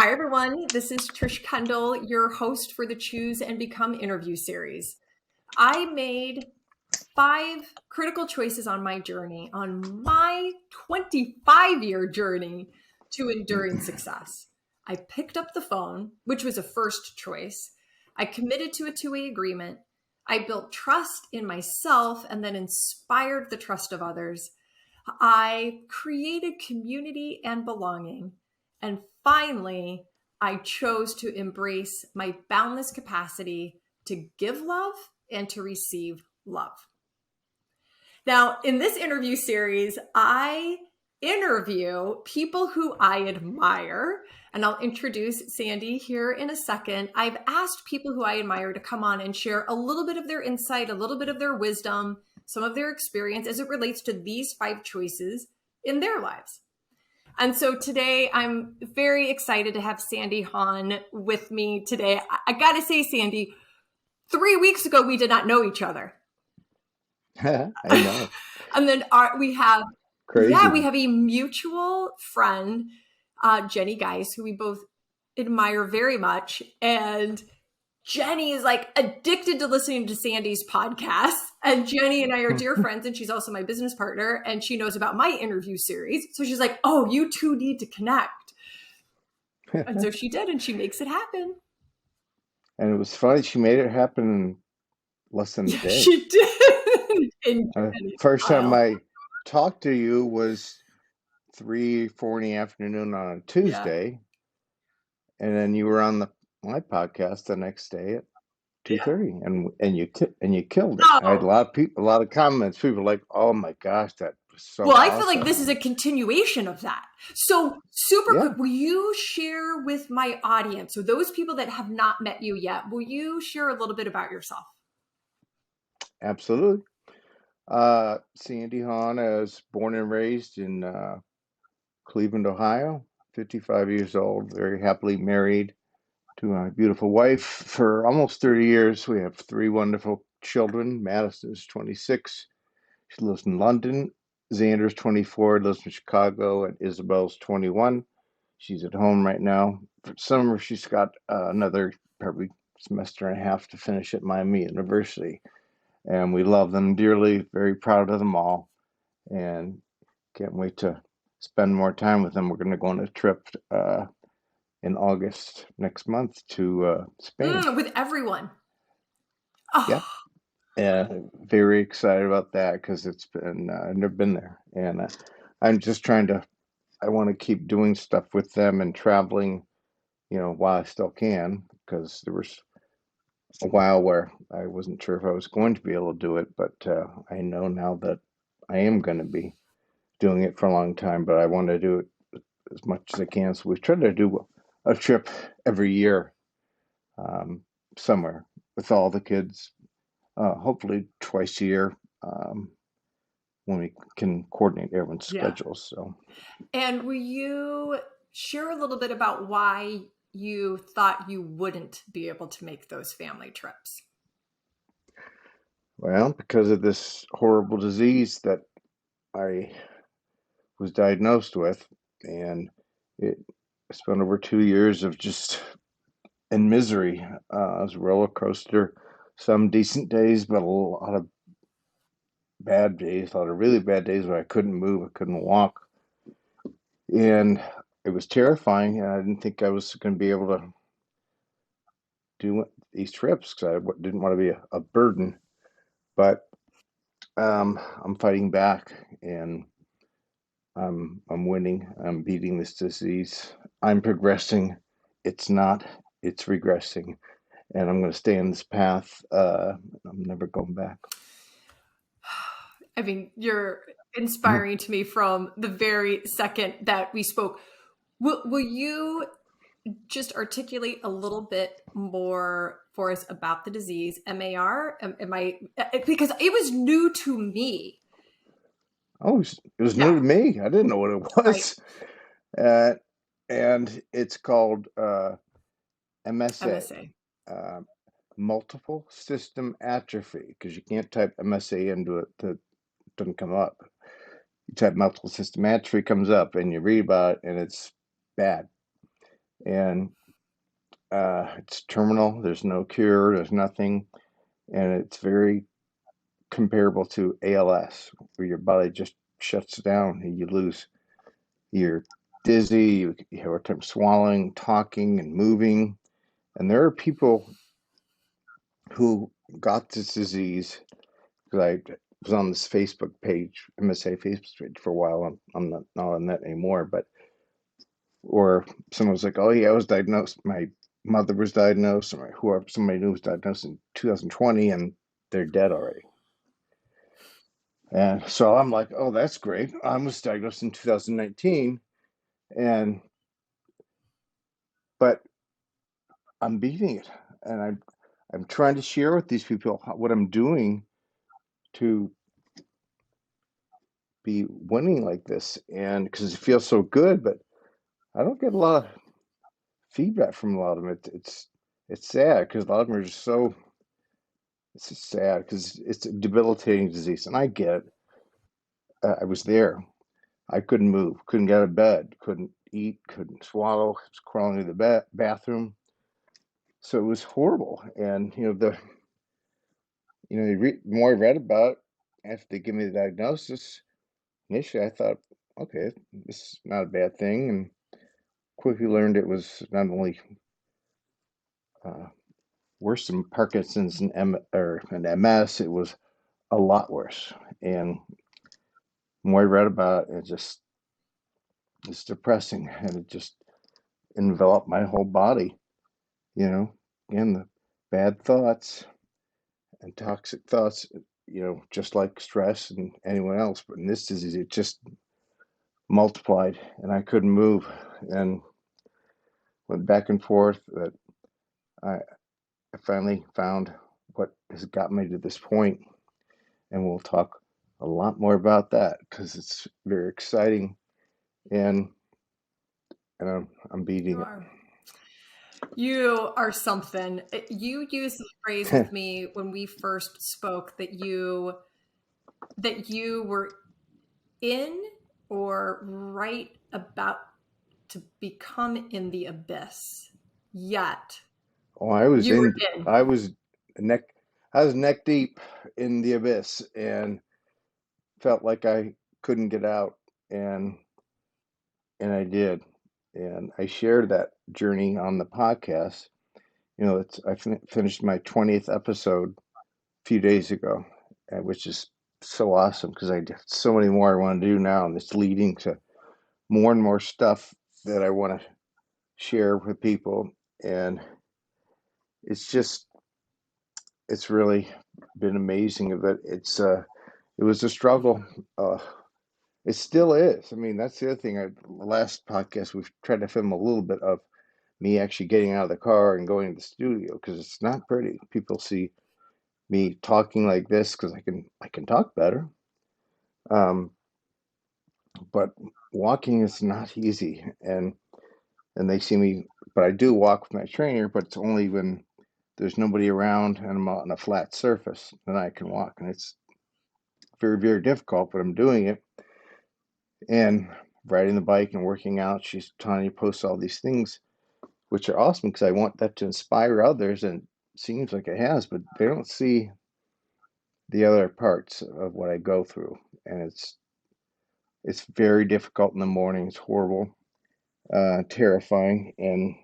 Hi, everyone. This is Trish Kendall, your host for the Choose and Become interview series. I made 5 critical choices on my journey, on my 25-year journey to enduring success. I picked up the phone, which was a first choice. I committed to a two-way agreement. I built trust in myself and then inspired the trust of others. I created community and belonging. And finally, I chose to embrace my boundless capacity to give love and to receive love. Now, in this interview series, I interview people who I admire, and I'll introduce Sandy here in a second. I've asked people who I admire to come on and share a little bit of their insight, a little bit of their wisdom, some of their experience as it relates to these 5 choices in their lives. And so today I'm very excited to have Sandy Hahn with me today. I got to say, Sandy, 3 weeks ago, we did not know each other. I know. And then we have a mutual friend, Jenny Geis, who we both admire very much. And Jenny is like addicted to listening to Sandy's podcast. And Jenny and I are dear friends, and she's also my business partner, and she knows about my interview series. So she's like, oh, you two need to connect. And so she did, and she makes it happen. And it was funny, she made it happen in less than a day. She did. First time I talked to you was 3, 4 in the afternoon on a Tuesday. Yeah. And then you were on my podcast the next day at 2:30, and you killed it. Oh. I had a lot of comments. People were like, "Oh my gosh, that was so awesome." I feel like this is a continuation of that. So super quick, will you share with my audience, so those people that have not met you yet, will you share a little bit about yourself? Absolutely. Sandy Hahn is born and raised in Cleveland, Ohio, 55 years old, very happily married to my beautiful wife for almost 30 years. We have 3 wonderful children. Madison is 26. She lives in London. Xander's 24, lives in Chicago, and Isabel's 21. She's at home right now. For summer, she's got another probably semester and a half to finish at Miami University. And we love them dearly, very proud of them all, and can't wait to spend more time with them. We're going to go on a trip in August next month to Spain. With everyone. Oh. Yeah. And very excited about that because it's been, I've never been there. And I'm just I want to keep doing stuff with them and traveling, while I still can, because there was a while where I wasn't sure if I was going to be able to do it, but I know now that I am going to be doing it for a long time, but I want to do it as much as I can. So we've tried to do a trip every year somewhere with all the kids, hopefully twice a year when we can coordinate everyone's schedules. So, and will you share a little bit about why you thought you wouldn't be able to make those family trips? Well, because of this horrible disease that I was diagnosed with, and I spent over 2 years of just in misery. It was a roller coaster, some decent days, but a lot of bad days, a lot of really bad days where I couldn't move, I couldn't walk. And it was terrifying, and I didn't think I was going to be able to do these trips because I didn't want to be a burden. But I'm fighting back, and I'm winning. I'm beating this disease. I'm progressing. It's regressing. And I'm going to stay on this path. I'm never going back. I mean, you're inspiring to me from the very second that we spoke. Will you just articulate a little bit more for us about the disease, MAR? Because it was new to me. Oh, it was new to me. I didn't know what it was. Right. And it's called MSA. Multiple System Atrophy, because you can't type MSA into it. It doesn't come up. You type multiple system atrophy, comes up, and you read about it, and it's bad. and it's terminal. There's no cure. There's nothing, and it's very comparable to ALS, where your body just shuts down and you lose. You're dizzy. You have a hard time swallowing, talking, and moving. And there are people who got this disease because I was on this Facebook page, MSA Facebook page for a while. I'm not on that anymore, but or someone was like, "Oh yeah, I was diagnosed. My mother was diagnosed, or whoever somebody knew was diagnosed in 2020, and they're dead already." And so I'm like, "Oh, that's great. I was diagnosed in 2019, and but I'm beating it, and I'm trying to share with these people what I'm doing to be winning like this, and because it feels so good, but I don't get a lot of feedback from a lot of them. It's sad because a lot of them are just so. It's just sad because it's a debilitating disease, and I get it. I was there. I couldn't move, couldn't get out of bed, couldn't eat, couldn't swallow. I was crawling to the bathroom, so it was horrible. And the more I read about it, after they give me the diagnosis, initially I thought, okay, this is not a bad thing, and quickly learned it was not only uh, worse than Parkinson's and and MS, it was a lot worse. And the more I read about it, it's depressing, and it just enveloped my whole body. You know, and the bad thoughts and toxic thoughts. Just like stress and anyone else, but in this disease, it just multiplied, and I couldn't move, and went back and forth. But I finally found what has got me to this point, and we'll talk a lot more about that because it's very exciting, and I'm beating You it. are. You are something. You used the phrase with me when we first spoke that you were in or right about to become in the abyss. Yet Oh, I was you were in. in. I was neck. I was neck deep in the abyss, and felt like I couldn't get out, and I did, and I shared that journey on the podcast. I finished my 20th episode a few days ago, which is so awesome because I have so many more I want to do now, and it's leading to more and more stuff that I want to share with people, and it's just it's really been amazing. But it was a struggle. Uh, It still is. I mean, that's the other thing. The last podcast, we've tried to film a little bit of me actually getting out of the car and going to the studio because it's not pretty. People see me talking like this because I can talk better. Um, but walking is not easy, and they see me. But I do walk with my trainer, but it's only when there's nobody around and I'm out on a flat surface then I can walk, and it's very very difficult. But I'm doing it, and riding the bike and working out. She's trying to post all these things which are awesome because I want that to inspire others, and it seems like it has, but they don't see the other parts of what I go through, and it's very difficult in the morning. It's horrible, terrifying, and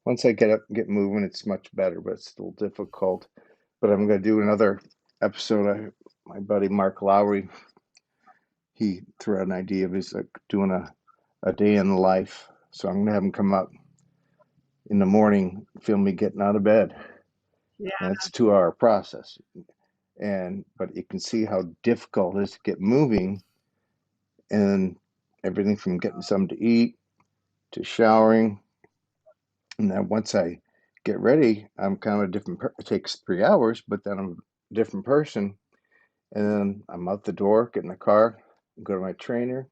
once I get up and get moving, it's much better, but it's still difficult. But I'm going to do another episode. My buddy Mark Lowry, he threw out an idea of his like doing a day in the life, so I'm going to have him come up in the morning, film me getting out of bed, Yeah. and it's a 2-hour process. But you can see how difficult it is to get moving, and everything from getting something to eat to showering. And then once I get ready, I'm kind of a different it takes 3 hours, but then I'm a different person. And then I'm out the door, get in the car, go to my trainer,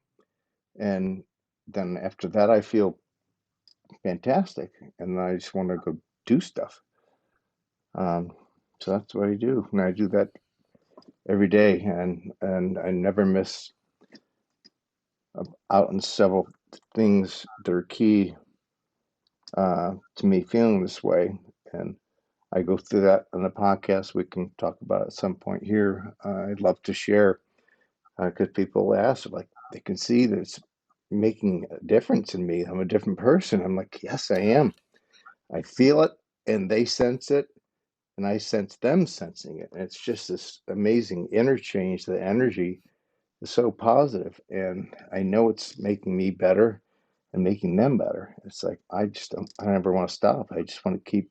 and then after that I feel fantastic, and I just want to go do stuff. um, so that's what I do, and I do that every day, and I never miss out on several things that are key to me feeling this way. And I go through that on the podcast. We can talk about it at some point here. I'd love to share because people ask, like, they can see that it's making a difference in me. I'm a different person. I'm like, yes, I am. I feel it, and they sense it, and I sense them sensing it. And it's just this amazing interchange. The energy is so positive, and I know it's making me better and making them better. It's like I never want to stop. I just want to keep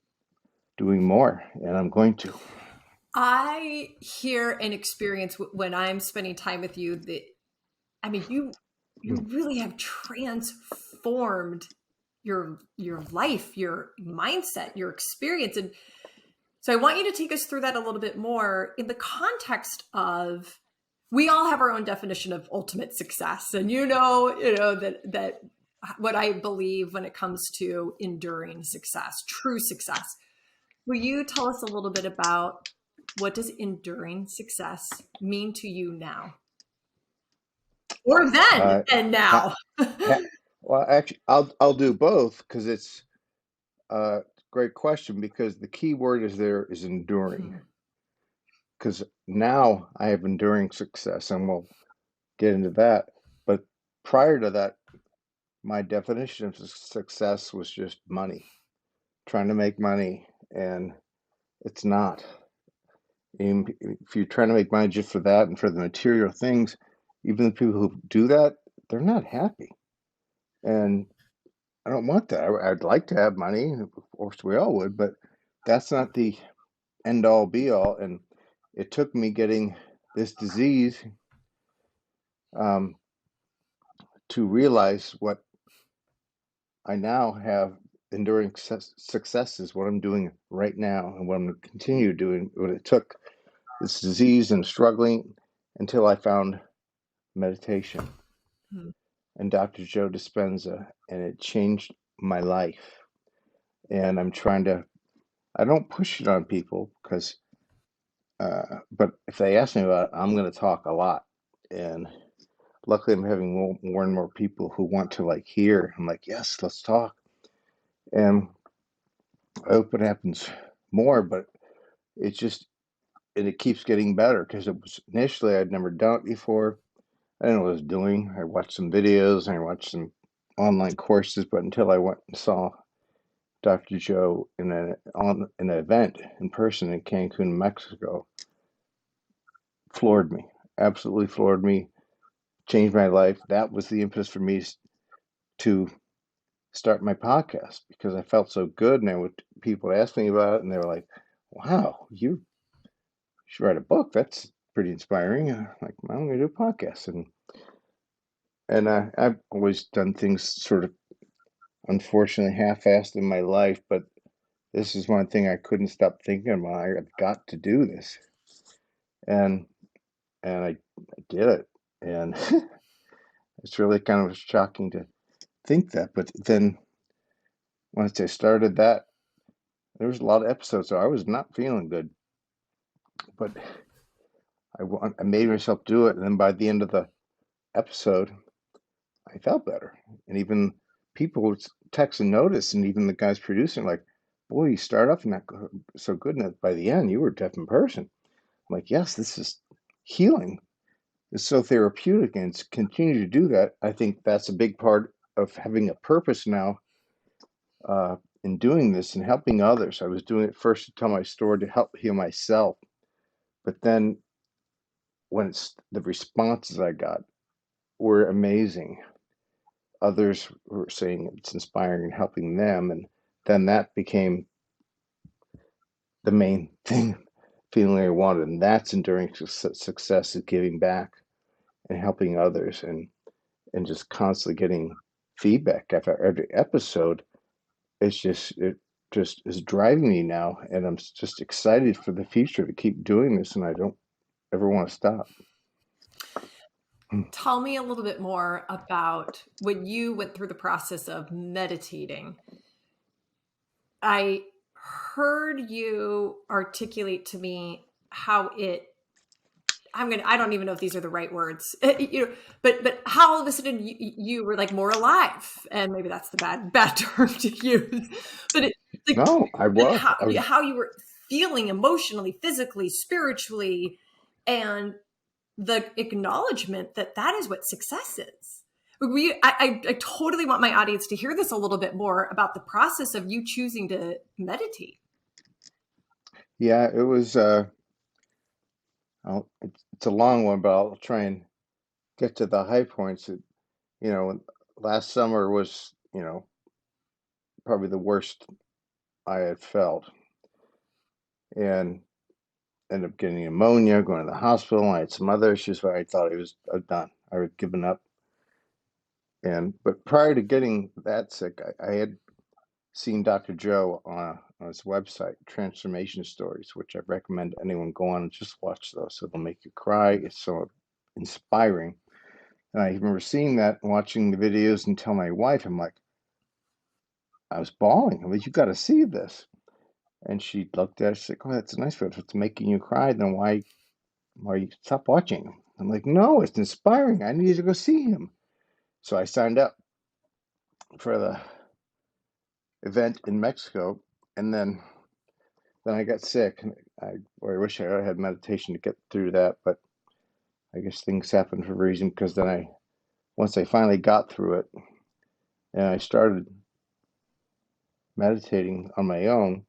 doing more, and I'm going to. I hear and experience when I'm spending time with you that, I mean, you really have transformed your life, your mindset, your experience. And so I want you to take us through that a little bit more in the context of, we all have our own definition of ultimate success. And that what I believe when it comes to enduring success, true success. Will you tell us a little bit about what does enduring success mean to you now? Or then Uh, and ha, now? ha, well, actually, I'll do both because it's a great question. Because the key word is enduring. Because now I have enduring success, and we'll get into that. But prior to that, my definition of success was just money, trying to make money, and it's not. And if you're trying to make money just for that and for the material things, even the people who do that, they're not happy. And I don't want that. I'd like to have money, of course we all would, but that's not the end all be all. And it took me getting this disease um, to realize what I now have enduring success is what I'm doing right now and what I'm going to continue doing. What it took this disease and struggling until I found meditation and Dr. Joe Dispenza, and it changed my life. And I don't push it on people because, but if they ask me about it, I'm going to talk a lot. And luckily, I'm having more and more people who want to like hear. I'm like, yes, let's talk. And I hope it happens more, but it's just, and it keeps getting better because it was initially I'd never done it before. I didn't know what I was doing. I watched some videos and I watched some online courses, but until I went and saw Dr. Joe on an event in person in Cancun, Mexico, floored me, absolutely floored me, changed my life. That was the impetus for me to start my podcast because I felt so good, and people would ask me about it, and they were like, "Wow, you should write a book. That's pretty inspiring." And I'm like, "Well, I'm going to do a podcast," and I've always done things sort of unfortunately half-assed in my life, but this is one thing I couldn't stop thinking about. I've got to do this, and I did it, and it's really kind of shocking to think that. But then once I started that, there was a lot of episodes, so I was not feeling good, but I made myself do it, and then by the end of the episode, I felt better, and even people would text and notice, and even the guys producing, like, "Boy, you start off not so good, and by the end, you were a different person." I'm like, "Yes, this is healing. It's so therapeutic, and to continue to do that, I think that's a big part of having a purpose now in doing this and helping others. I was doing it first to tell my story to help heal myself, but then when the responses I got were amazing. Others were saying it's inspiring and helping them, and then that became the main thing, feeling I wanted, and that's enduring success is giving back and helping others, and just constantly getting feedback after every episode. It just is driving me now, and I'm just excited for the future to keep doing this, and I don't ever want to stop. Tell me a little bit more about when you went through the process of meditating. I heard you articulate to me how it I don't even know if these are the right words, but how all of a sudden you were like more alive, and maybe that's the bad term to use, but like, No, I like was. I was. how you were feeling emotionally, physically, spiritually, and the acknowledgement that that is what success is. I totally want my audience to hear this a little bit more about the process of you choosing to meditate. Yeah, it was. It's a long one, but I'll try and get to the high points. You know, last summer was, probably the worst I had felt, and ended up getting pneumonia, going to the hospital. I had some other issues where I thought I'd done. I had given up. But prior to getting that sick, I had seen Dr. Joe on his website, Transformation Stories, which I recommend anyone go on and just watch those. It'll make you cry. It's so inspiring. And I remember seeing that and watching the videos and tell my wife, I'm like, I was bawling. I'm like, you got to see this. And she looked at it. She's like, oh, that's a nice video. If it's making you cry, then why you stop watching? I'm like, no, it's inspiring. I need to go see him. So I signed up for the event in Mexico, and then I got sick. And I wish I had meditation to get through that, but I guess things happen for a reason. Because once I finally got through it, and I started meditating on my own,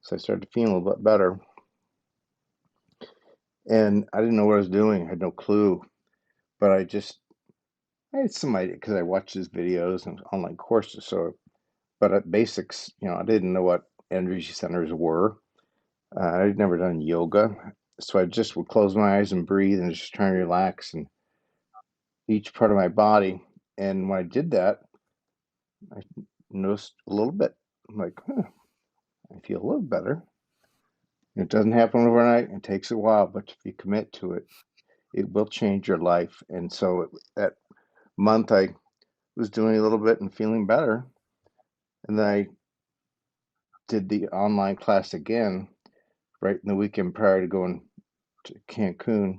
so I started feeling a little bit better. And I didn't know what I was doing. I had no clue, but I had some idea because I watched his videos and online courses. So, but at basics, I didn't know what energy centers were. I'd never done yoga, so I just would close my eyes and breathe and just try and relax and each part of my body. And when I did that, I noticed a little bit. I'm like, huh, I feel a little better. It doesn't happen overnight. It takes a while, but if you commit to it, it will change your life. And so that month, I was doing a little bit and feeling better. And then I did the online class again right in the weekend prior to going to Cancun.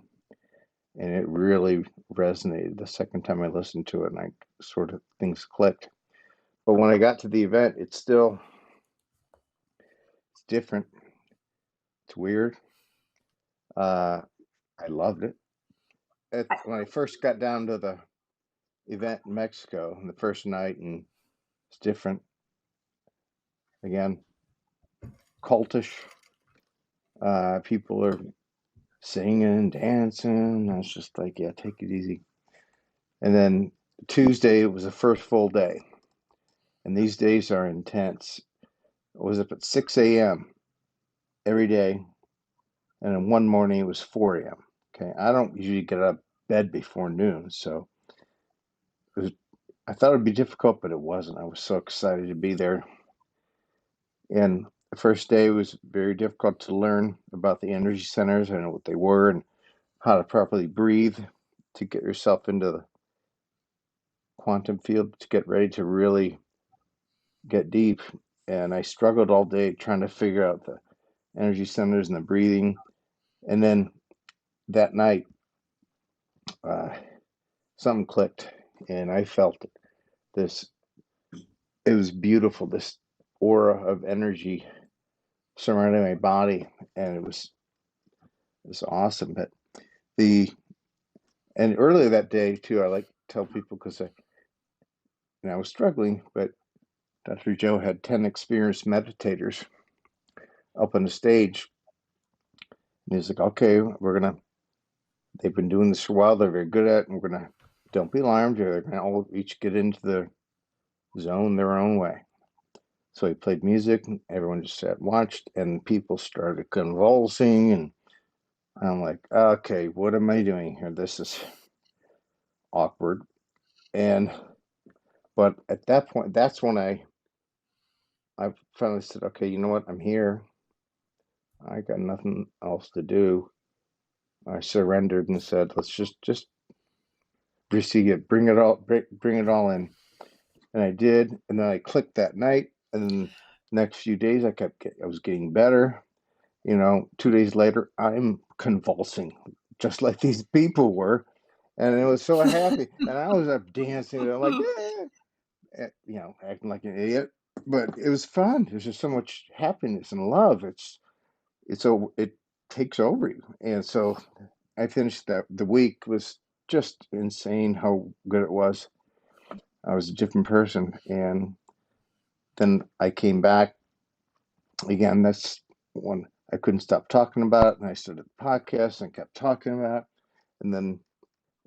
And it really resonated the second time I listened to it, and I sort of things clicked. But when I got to the event, it's different. It's weird. Uh, I loved it. When I first got down to the event in Mexico, the first night, and it's different. Again, cultish. People are singing, dancing. I was just like, yeah, take it easy. And then Tuesday, it was the first full day. And these days are intense. I was up at 6 a.m. every day. And then one morning it was 4 a.m. Okay. I don't usually get out of bed before noon. So I thought it would be difficult, but it wasn't. I was so excited to be there. And the first day was very difficult to learn about the energy centers. I know what they were and how to properly breathe to get yourself into the quantum field to get ready to really get deep. And I struggled all day trying to figure out the energy centers and the breathing. And then that night, uh, something clicked, and I felt this. It was beautiful, this aura of energy surrounding my body, and it was awesome. But the and earlier that day too, I like to tell people because I was struggling, but Dr. Joe had 10 experienced meditators up on the stage, and he's like, "Okay, They've been doing this for a while. They're very good at it, and we're gonna don't be alarmed. They're gonna all each get into the zone their own way." So he played music, and everyone just sat and watched, and people started convulsing, and I'm like, okay, what am I doing here? This is awkward. And but at that point, that's when I finally said, okay, you know what? I'm here. I got nothing else to do. I surrendered and said, let's just receive it, bring it all in. And I did, and then I clicked that night, and then the next few days I was getting better. 2 days later, I'm convulsing, just like these people were. And it was so happy. And I was up dancing, like, acting like an idiot. But it was fun. There's just so much happiness and love. It takes over you. And so I finished that. The week was just insane how good it was. I was a different person. And then I came back again. That's when I couldn't stop talking about it. And I started the podcast and kept talking about it.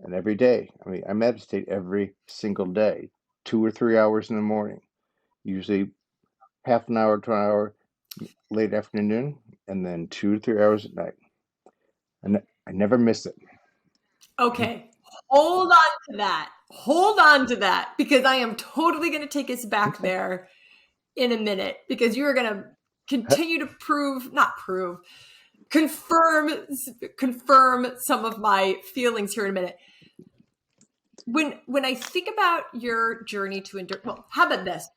And every day, I mean, I meditate every single day, 2 or 3 hours in the morning, usually half an hour to an hour late afternoon, and then 2 to 3 hours at night. And I never miss it. Okay, hold on to that. Hold on to that because I am totally going to take us back Okay. there in a minute because you're going to continue to confirm some of my feelings here in a minute. When I think about your journey to endure, well, how about this?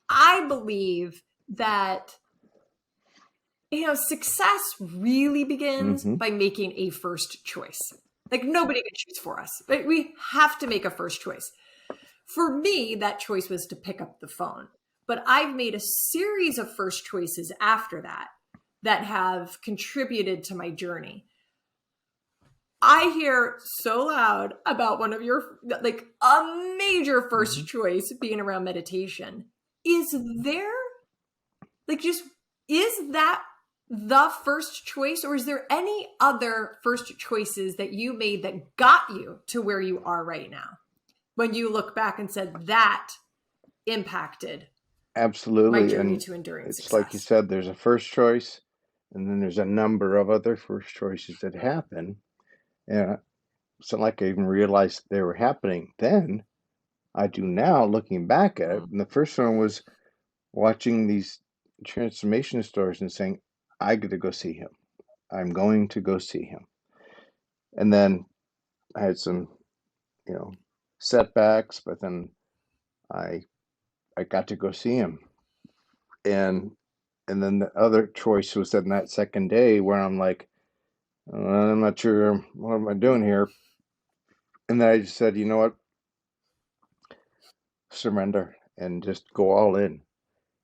I believe that success really begins Mm-hmm. by making a first choice. Like nobody can choose for us, but we have to make a first choice. For me, that choice was to pick up the phone. But I've made a series of first choices after that have contributed to my journey. I hear so loud about one of your, like a major Mm-hmm. first choice being around meditation. Is there, is that the first choice, or is there any other first choices that you made that got you to where you are right now? When you look back and said that impacted my Absolutely. journey And to enduring it's like you success. said, there's a first choice, and then there's a number of other first choices that happen. And it's not like I even realized they were happening then. I do now, looking back at it. Mm. And the first one was watching these transformation stories and saying, I got to go see him. I'm going to go see him. And then I had some, you know, setbacks, but then I I got to go see him. And then the other choice was then that second day where I'm like, I'm not sure what am I doing here. And then I just said, you know what, surrender and just go all in.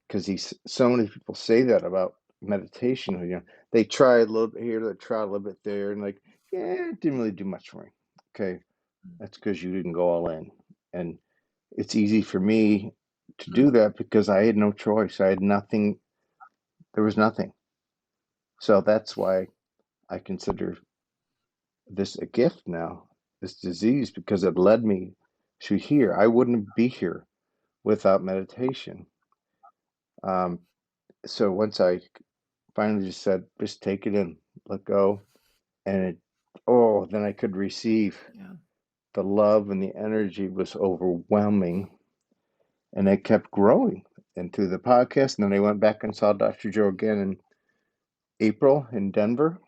Because so many people say that about meditation. They try a little bit here, they try a little bit there, and like, yeah, it didn't really do much for me. Okay, that's because you didn't go all in. And it's easy for me to do that because I had no choice. I had nothing. There was nothing. So that's why I consider this a gift now, this disease, because it led me to here. I wouldn't be here without meditation. Um, so once I finally just said, just take it in, let go, and then I could receive. Yeah. The love and the energy was overwhelming, and it kept growing. And through the podcast, and then I went back and saw Dr. Joe again in April in Denver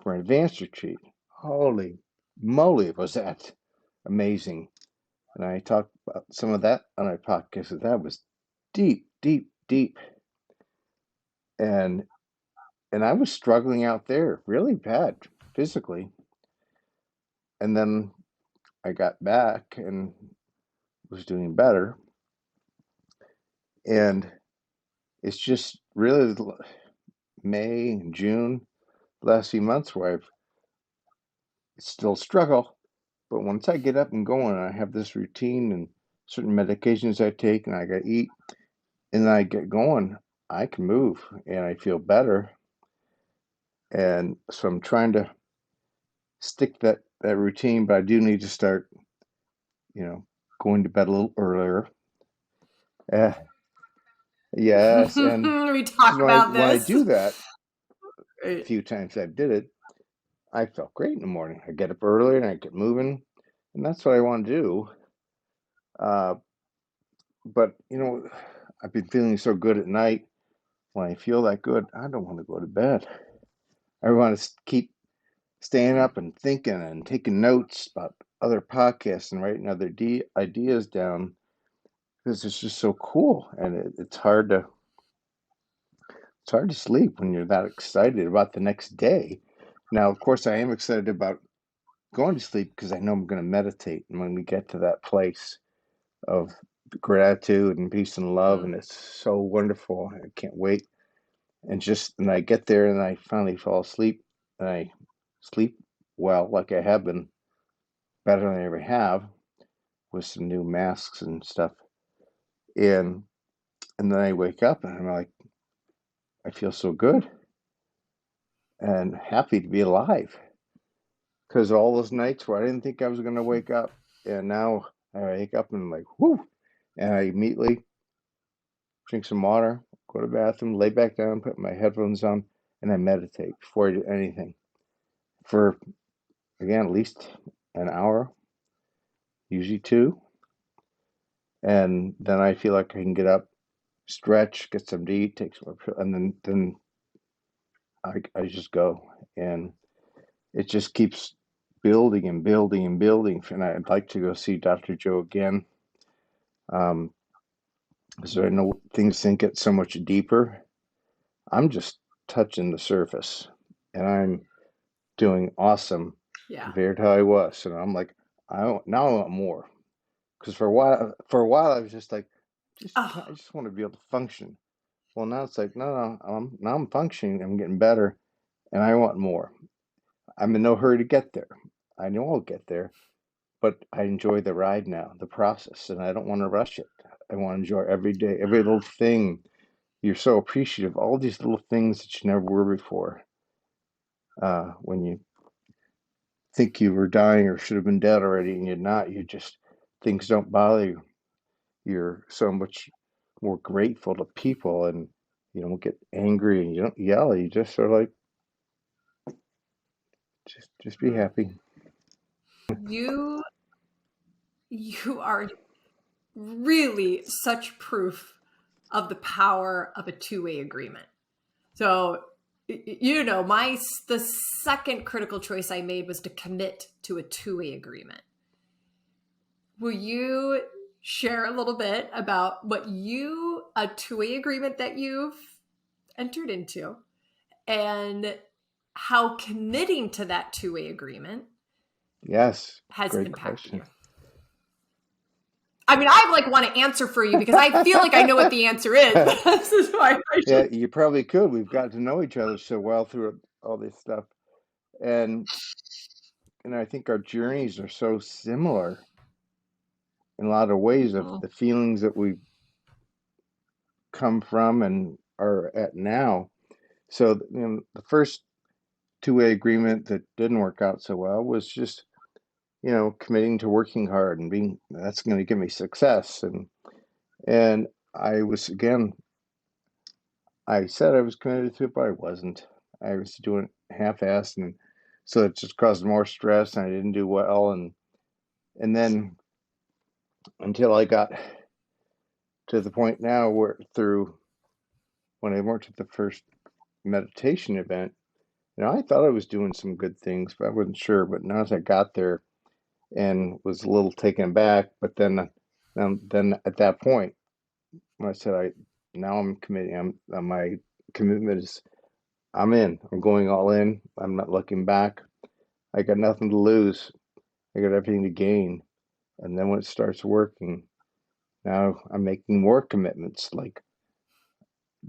for an advanced retreat. Holy moly, was that amazing! And I talked about some of that on our podcast. So that was deep, deep, deep, and I was struggling out there really bad physically. And then I got back and was doing better. And it's just really May and June, last few months where I've still struggle. But once I get up and going, I have this routine and certain medications I take, and I got to eat, and I get going, I can move and I feel better. And so I'm trying to stick that routine, but I do need to start, you know, going to bed a little earlier. Uh, yes, and We because talk about when I this. do that, a Right. few times I did it, I felt great in the morning. I get up early and I get moving, and that's what I want to do. Uh, but I've been feeling so good at night. When I feel that good, I don't want to go to bed. I want to keep staying up and thinking and taking notes about other podcasts and writing other ideas down because it's just so cool, and it's hard to sleep when you're that excited about the next day. Now, of course, I am excited about going to sleep because I know I'm going to meditate. And when we get to that place of gratitude and peace and love, Mm. and it's so wonderful, I can't wait. And I get there and I finally fall asleep, and I sleep well, like I have been, better than I ever have, with some new masks and stuff. And and then I wake up and I'm like, I feel so good and happy to be alive. Because all those nights where I didn't think I was going to wake up, and now I wake up and I'm like, whoo, and I immediately drink some water, go to the bathroom, lay back down, put my headphones on, and I meditate before I do anything for, again, at least an hour, usually two. And then I feel like I can get up, stretch, get some to eat, take some, and then I just go. And it just keeps building and building and building. And I'd like to go see Dr. Joe again. Um, so I know things can get so much deeper. I'm just touching the surface, and I'm doing awesome Yeah. compared to how I was. And I'm like, now I want more. Because for a while I was just like, I Oh, just want to be able to function. Well, now it's like, no, now I'm functioning. I'm getting better, and I want more. I'm in no hurry to get there. I know I'll get there, but I enjoy the ride now, the process, and I don't want to rush it. I want to enjoy every day, every little thing. You're so appreciative, all these little things that you never were before. When you think you were dying or should have been dead already, and you're not, things don't bother you. You're so much more grateful to people, and you don't get angry and you don't yell. You just sort of like, just be mm. happy. you you are really such proof of the power of a two-way agreement. So, the second critical choice I made was to commit to a two-way agreement. Will you share a little bit about a two-way agreement that you've entered into, and how committing to that two-way agreement Yes, has great impacted question. you? I mean, I like want to answer for you because I feel like I know what the answer is. But this is why I Yeah, should. you probably could. We've got to know each other so well through all this stuff, and and I think our journeys are so similar in a lot of ways, of Mhm. the feelings that we come from and are at now. So, the first two-way agreement that didn't work out so well was just, committing to working hard and being that's going to give me success. And I was, again, I said I was committed to it, but I wasn't. I was doing it half-assed, and so it just caused more stress, and I didn't do well. And then until I got to the point now where, through when I went to the first meditation event, I thought I was doing some good things, but I wasn't sure. But now as I got there and was a little taken back, but then at that point, when I said, now I'm committing, my commitment is, I'm in. I'm going all in. I'm not looking back. I got nothing to lose. I got everything to gain. And then when it starts working, now I'm making more commitments, like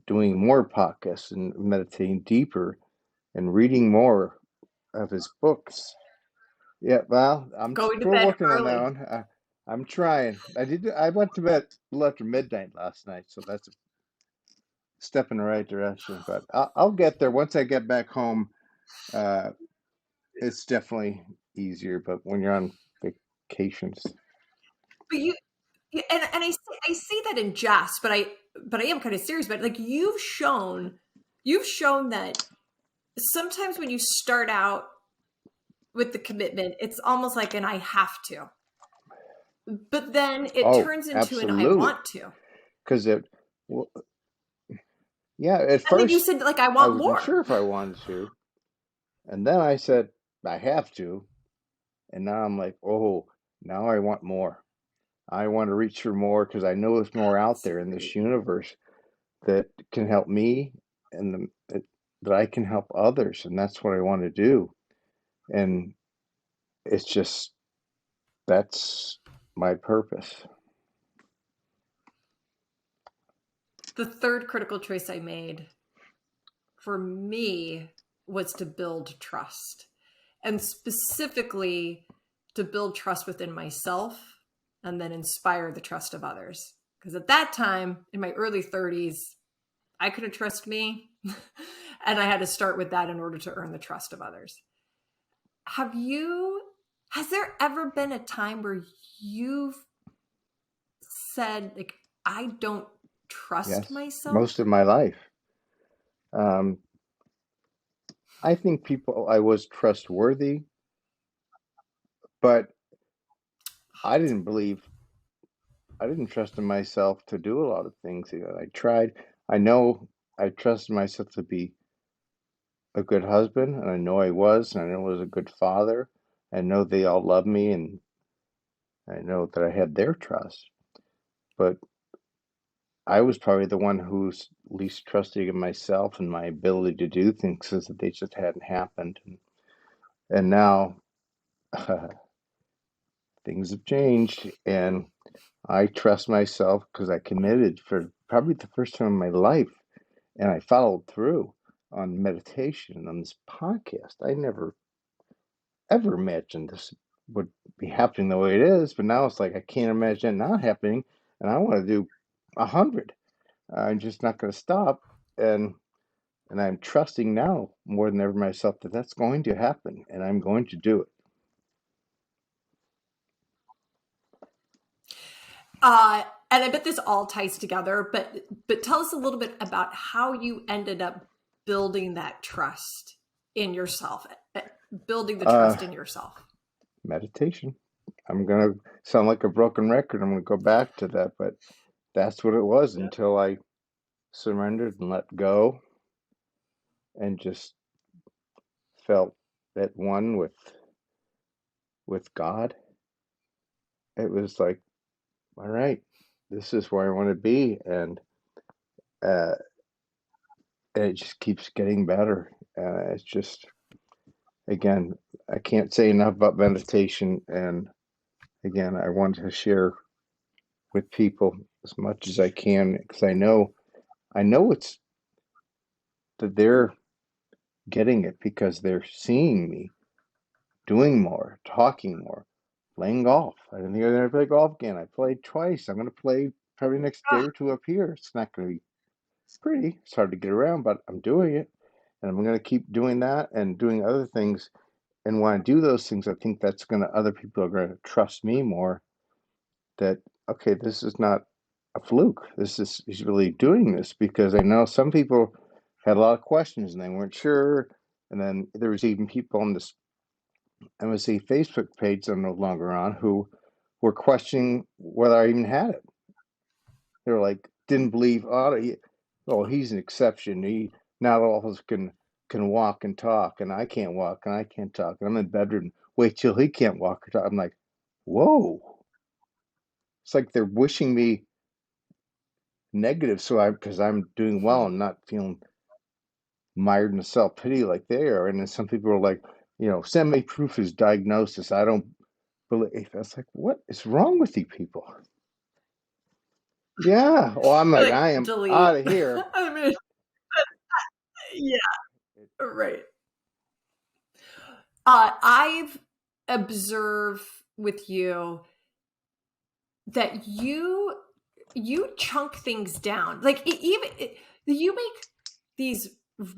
doing more podcasts and meditating deeper and reading more of his books. Yeah, well, I'm Going to still bed working on that early. one. I'm trying. I went to bed a little after midnight last night, so that's a step in the right direction. But I'll get there once I get back home. Uh, it's definitely easier. But when you're on vacations, But you Yeah, and I say that in jest, but I am kind of serious about it. Like you've shown that sometimes when you start out with the commitment, it's almost like an I have to. But then it oh, turns into an I absolutely, want to. because well, yeah, at And then you first said like I I want wasn't more. sure if I wanted to, and then I said I have to, and now I'm like, oh, now I want more. I want to reach for more because I know there's more out So there in this great. universe that can help me, and that I can help others, and that's what I want to do. And it's just, that's my purpose. The third critical choice I made for me was to build trust, and specifically to build trust within myself and then inspire the trust of others. Because at that time, in my early 30s, I couldn't trust me. And I had to start with that in order to earn the trust of others. Have you, has there ever been a time where you've said, like, I don't trust Yes, myself? most of my life. Um, I think I was trustworthy, but I didn't believe, I didn't trust in myself to do a lot of things. I tried, I know I trusted myself to be a good husband, and I know I was, and I know I was a good father. I know they all love me, and I know that I had their trust. But I was probably the one who's least trusting in myself and my ability to do things because they just hadn't happened. And now things have changed, and I trust myself because I committed for probably the first time in my life, and I followed through on meditation on this podcast. I never ever imagined this would be happening the way it is, but now it's like I can't imagine it not happening, and I want to do 100. I'm just not going to stop, and I'm trusting now more than ever myself that that's going to happen, and I'm going to do it. And I bet this all ties together, but tell us a little bit about how you ended up building that trust in yourself, building the Uh, trust in yourself. Meditation. I'm going to sound like a broken record. I'm going to go back to that, but that's what it was until I surrendered and let go and just felt at one with God. It was like, all right, this is where I want to be, uh, and it just keeps getting better. It's just, again, I can't say enough about meditation, and again, I want to share with people as much as I can because I know it's that they're getting it because they're seeing me doing more, talking more, playing golf. I didn't think I'd ever play golf again. I played twice. I'm going to play probably next day or two up here. It's not going to be pretty. It's hard to get around, but I'm doing it. And I'm going to keep doing that and doing other things. And when I do those things, I think that's going to, other people are going to trust me more that, okay, this is not a fluke. He's really doing this because I know some people had a lot of questions and they weren't sure. And then there was even people on this MSC Facebook page that I'm no longer on who were questioning whether I even had it. They were like, didn't believe, oh, he's an exception. He not all of us can walk and talk, and I can't walk and I can't talk, and I'm in bedroom. Wait till he can't walk or talk. I'm like, whoa. It's like they're wishing me negative, so I because I'm doing well and not feeling mired in self pity like they are. And then some people are like, send me proof of his diagnosis. I don't believe. I was like, what is wrong with you people? Yeah. Well, I'm You're like, like, I am out delete. of here. I mean, yeah, right. I've observed with you that you chunk things down. Like you make these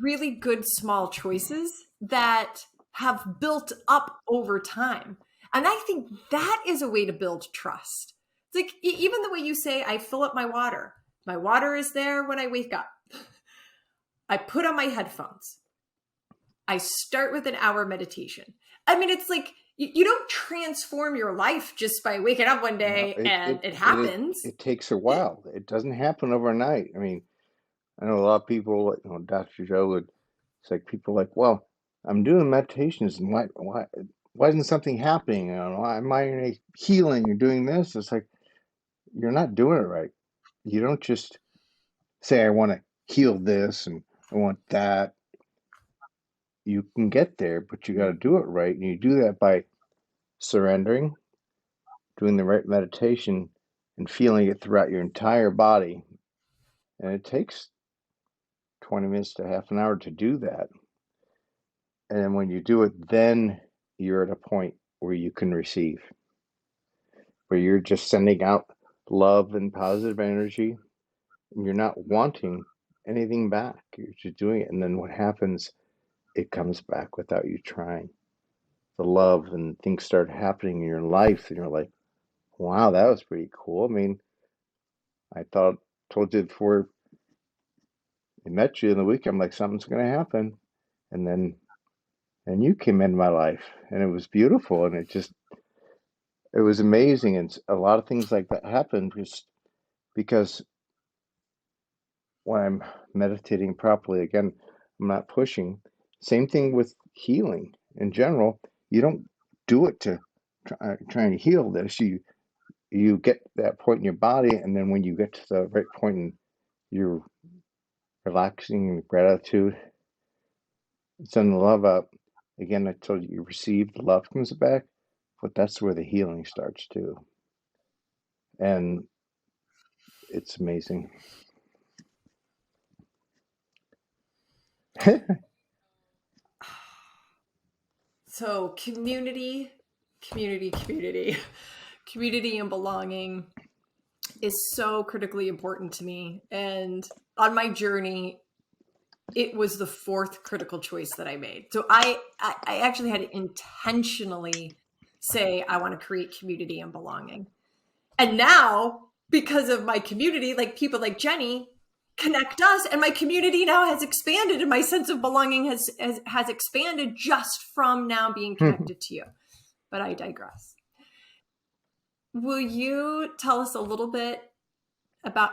really good small choices that have built up over time. And I think that is a way to build trust. It's like even the way you say, I fill up my water. My water is there when I wake up. I put on my headphones. I start with an hour meditation. I mean, it's like you don't transform your life just by waking up one No, day and it it happens. it takes a It, while. It doesn't happen overnight. I mean, I know a lot of people, like, Dr. Joe would. It's like people are like, well, I'm doing meditations, and why isn't something happening? Why am I healing or doing this? It's like you're not doing it right. You don't just say I want to heal this and I want that. You can get there, but you got to do it right, and you do that by surrendering, doing the right meditation, and feeling it throughout your entire body. And it takes 20 minutes to half an hour to do that. And when you do it, then you're at a point where you can receive, where you're just sending out love and positive energy, and you're not wanting anything back. You're just doing it. And then what happens, it comes back without you trying. The love and things start happening in your life, and you're like, wow, that was pretty cool. I mean, I told you before I met you in the week, I'm like, something's going to happen. And then, and you came into my life, and it was beautiful, and it was amazing. And a lot of things like that happened just because when I'm meditating properly, again, I'm not pushing. Same thing with healing in general. You don't do it to try and heal this. You get that point in your body, and then when you get to the right point and you're relaxing in gratitude, send the love up. Again, I told you, you receive, the love comes back, but that's where the healing starts too. And it's amazing. So community, community, community, community and belonging is so critically important to me. And on my journey, it was the fourth critical choice that I made. So I actually had to intentionally say I want to create community and belonging. And now, because of my community, like people like Jenny connect us, and my community now has expanded, and my sense of belonging has expanded just from now being connected to you. But I digress. Will you tell us a little bit about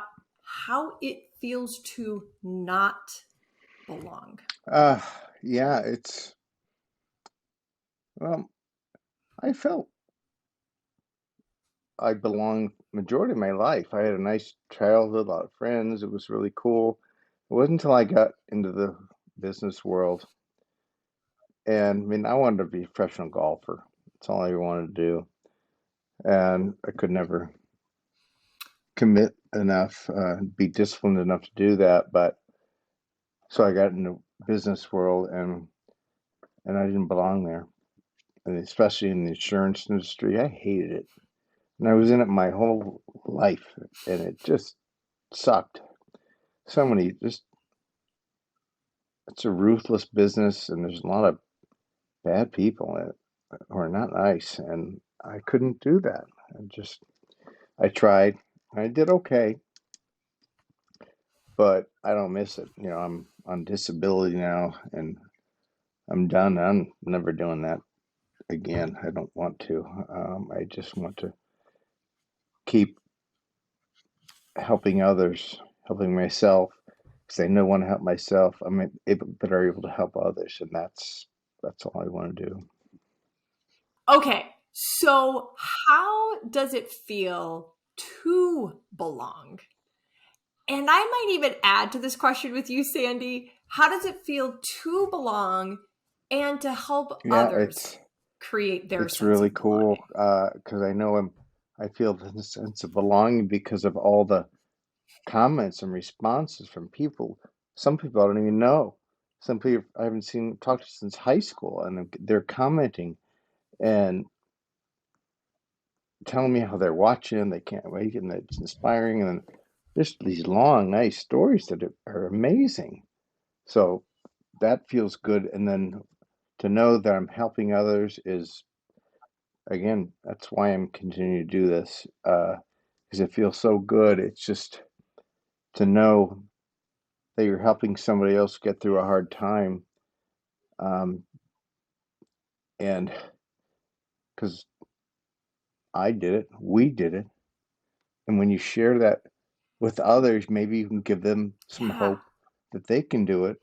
how it feels to not belong? uh, yeah, well, I felt I belonged majority of my life. I had a nice childhood, a lot of friends. It was really cool. It wasn't until I got into the business world, and I mean, I wanted to be a professional golfer. That's all I wanted to do, and I could never commit enough, be disciplined enough to do that. But so I got into business world, and I didn't belong there, and especially in the insurance industry. I hated it, and I was in it my whole life, and it just sucked. So many just it's a ruthless business, and there's a lot of bad people in it who are not nice, and I couldn't do that. I tried. I did okay, but I don't miss it. I'm on disability now, and I'm done. I'm never doing that again. I don't want to. I just want to keep helping others, helping myself, because I know I want to help myself. I'm better able to help others, and that's all I want to do. Okay, so how does it feel to belong? And I might even add to this question with you, Sandy. How does it feel to belong and to help Yeah, others create their it's sense really of belonging? cool because I feel the sense of belonging because of all the comments and responses from people. Some people I don't even know. Some people I haven't seen talked to since high school, and they're commenting and telling me how they're watching, they can't wait, and it's inspiring. And just these long, nice stories that are amazing. So that feels good. And then to know that I'm helping others is, again, that's why I'm continuing to do this, because it feels so good. It's just to know that you're helping somebody else get through a hard time. Um, and because I did it, we did it. And when you share that with others, maybe you can give them some Yeah. hope that they can do it.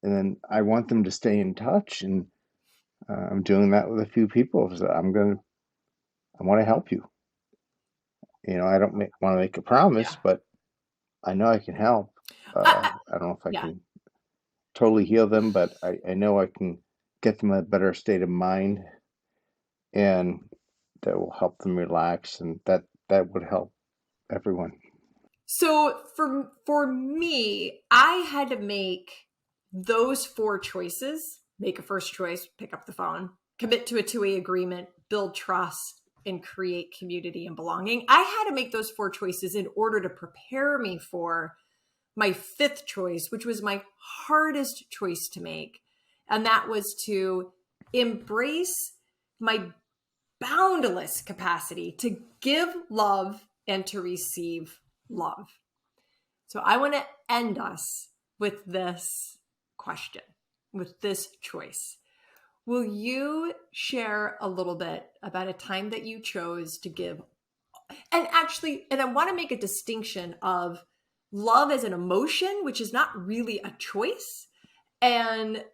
And then I want them to stay in touch. And I'm doing that with a few people. So I want to help you. I don't want to make a promise, Yeah. but I know I can help. I don't know if I Yeah. can totally heal them, but I know I can get them a better state of mind and that will help them relax, and that would help everyone. So for me, I had to make those four choices. Make a first choice, pick up the phone, commit to a two-way agreement, build trust, and create community and belonging. I had to make those four choices in order to prepare me for my fifth choice, which was my hardest choice to make. And that was to embrace my boundless capacity to give love and to receive love. So I want to end us with this question, with this choice. Will you share a little bit about a time that you chose to give? And actually, and I want to make a distinction of love as an emotion, which is not really a choice, and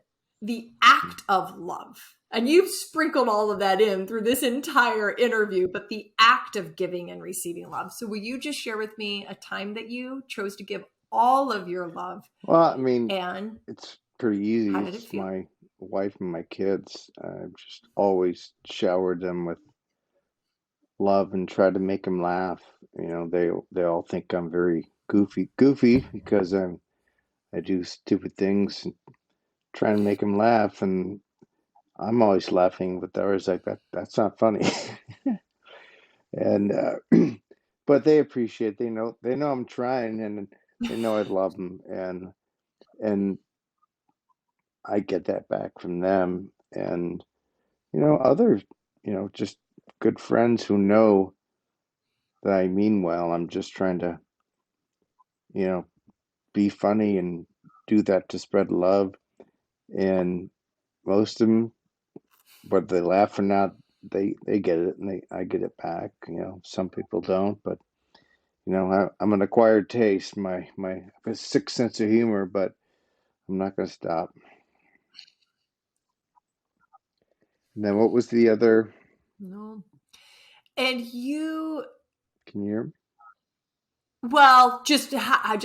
the act of love. And you've sprinkled all of that in through this entire interview, but the act of giving and receiving love. So will you just share with me a time that you chose to give all of your love, Well, I mean, and it's pretty easy. how did it It's feel? my wife and my kids. I've just always showered them with love and tried to make them laugh. They all think I'm very goofy because I do stupid things and try and make them laugh, and I'm always laughing, but they're always like that. That's not funny. And but they appreciate. They know I'm trying, and they know I love them, and I get that back from them, and other just good friends who know that I mean well. I'm just trying to you know be funny and do that to spread love, and most of them, whether they laugh or not, they get it, and I get it back. Some people don't, but I'm an acquired taste. My I have a sick sense of humor, but I'm not going to stop. And then what was the other? No. And you, Can you hear me? well, just how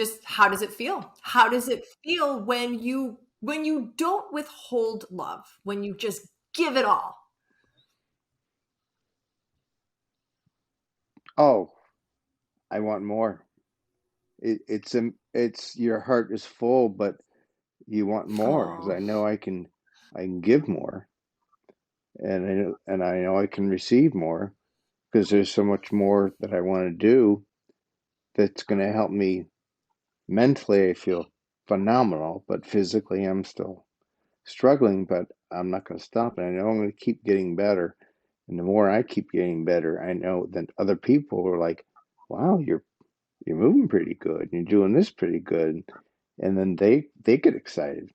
does it feel? How does it feel when you don't withhold love, when you just give it all? Oh, I want more. It's your heart is full, but you want more because Oh, I can give more, and I know I can receive more because there's so much more that I want to do that's going to help me mentally. I feel phenomenal, but physically I'm still struggling, but I'm not going to stop, and I know I'm going to keep getting better. And the more I keep getting better, I know that other people are like, "Wow, you're moving pretty good. You're doing this pretty good," and then they get excited.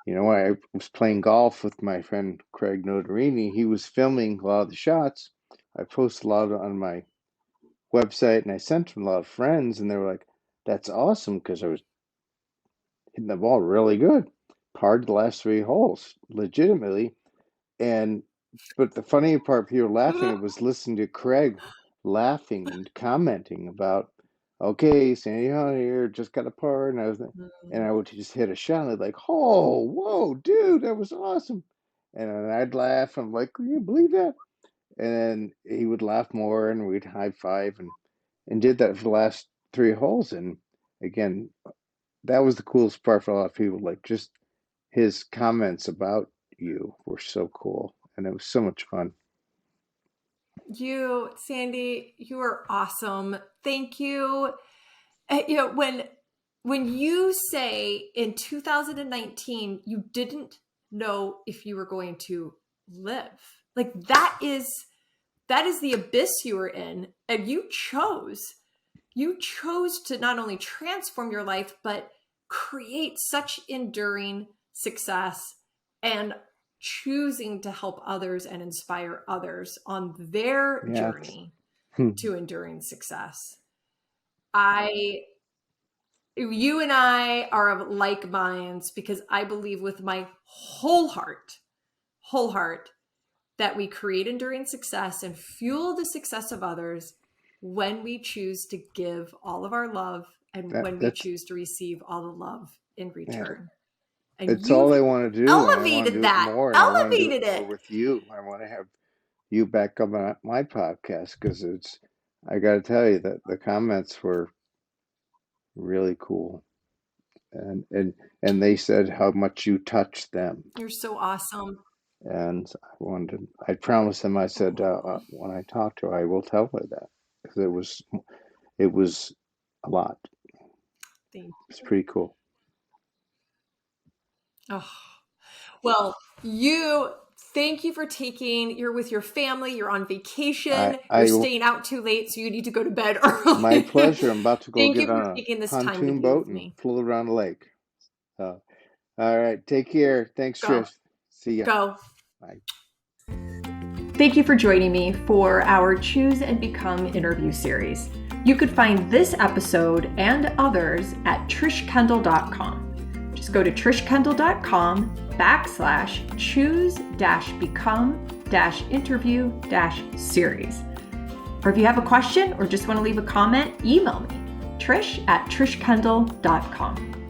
I was playing golf with my friend Craig Notarini. He was filming a lot of the shots. I posted a lot on my website, and I sent him a lot of friends, and they were like, "That's awesome," because I was hitting the ball really good. Hard the last three holes, legitimately. And but the funny part, people laughing, it was listening to Craig laughing and commenting about, okay, Sandy Hahn here, just got a par, and I would just hit a shot, and they'd like, oh, whoa, dude, that was awesome. And then I'd laugh, I'm like, can you believe that? And then he would laugh more, and we'd high five, and did that for the last three holes. And again, that was the coolest part for a lot of people. Like, just his comments about you were so cool, and it was so much fun. Sandy, you are awesome. Thank you. When you say in 2019 you didn't know if you were going to live, like that is the abyss you were in, and you chose to not only transform your life but create such enduring success, and choosing to help others and inspire others on their Yeah, journey to enduring success. I You and I are of like minds because I believe with my whole heart, that we create enduring success and fuel the success of others when we choose to give all of our love and that when we that's choose to receive all the love in yeah, return. And it's all you've I want to do, and I want to elevated do it that, more, and I want to do it elevated more it. with you. I want to have you back on my podcast, because I got to tell you that the comments were really cool. And they said how much you touched them. You're so awesome. And I promised them, I said, when I talk to her, I will tell her that, because it was a lot. It's pretty cool. Oh, well, thank you for you're with your family, you're on vacation, you're staying out too late, so you need to go to bed early. My pleasure. I'm about to go Thank get you for on taking a this time to pontoon be boat with me. and float around the lake. All right. Take care. Thanks, Go. Trish. See ya. Go. Bye. Thank you for joining me for our Choose and Become interview series. You could find this episode and others at trishkendall.com. Just go to trishkendall.com/choose-become-interview-series. Or if you have a question or just want to leave a comment, email me, trish@trishkendall.com.